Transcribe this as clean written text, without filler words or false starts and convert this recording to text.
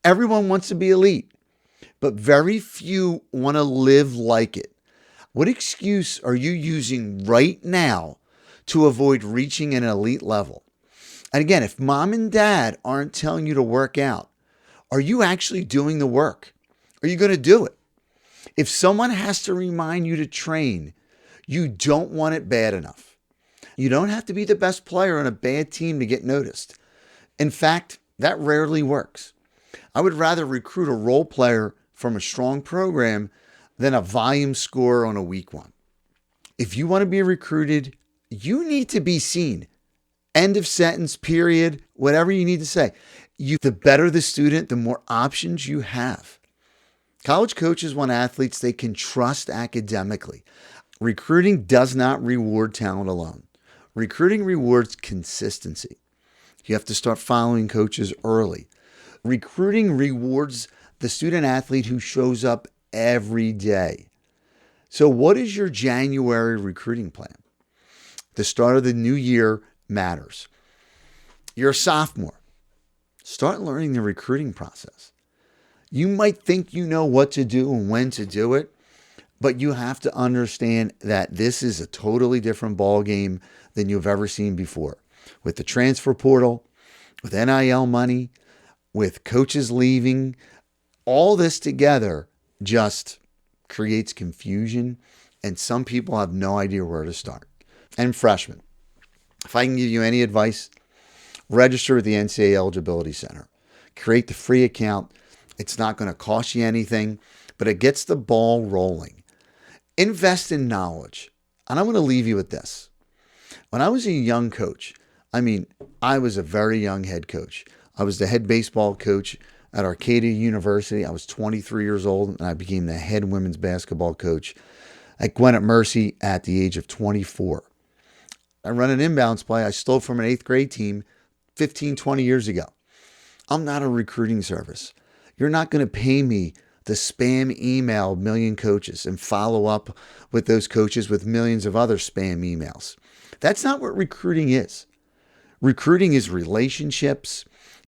Everyone wants to be elite, but very few want to live like it. What excuse are you using right now to avoid reaching an elite level? And again, if mom and dad aren't telling you to work out, are you actually doing the work? Are you going to do it? If someone has to remind you to train, you don't want it bad enough. You don't have to be the best player on a bad team to get noticed. In fact, that rarely works. I would rather recruit a role player from a strong program than a volume scorer on a weak one. If you want to be recruited, you need to be seen. End of sentence, period, whatever you need to say. The better the student, the more options you have. College coaches want athletes they can trust academically. Recruiting does not reward talent alone. Recruiting rewards consistency. You have to start following coaches early. Recruiting rewards the student athlete who shows up every day. So, what is your January recruiting plan? The start of the new year matters. You're a sophomore. Start learning the recruiting process. You might think you know what to do and when to do it, but you have to understand that this is a totally different ball game than you've ever seen before. With the transfer portal, with NIL money, with coaches leaving, all this together just creates confusion, and some people have no idea where to start. And freshmen, if I can give you any advice, register with the NCAA Eligibility Center. Create the free account. It's not going to cost you anything, but it gets the ball rolling. Invest in knowledge. And I'm going to leave you with this. When I was a young coach, I was a very young head coach. I was the head baseball coach at Arcadia University. I was 23 years old, and I became the head women's basketball coach at Gwinnett Mercy at the age of 24. I run an inbounds play I stole from an 8th grade team 15, 20 years ago. I'm not a recruiting service. You're not going to pay me to spam email a million coaches and follow up with those coaches with millions of other spam emails. That's not what recruiting is. Recruiting is relationships.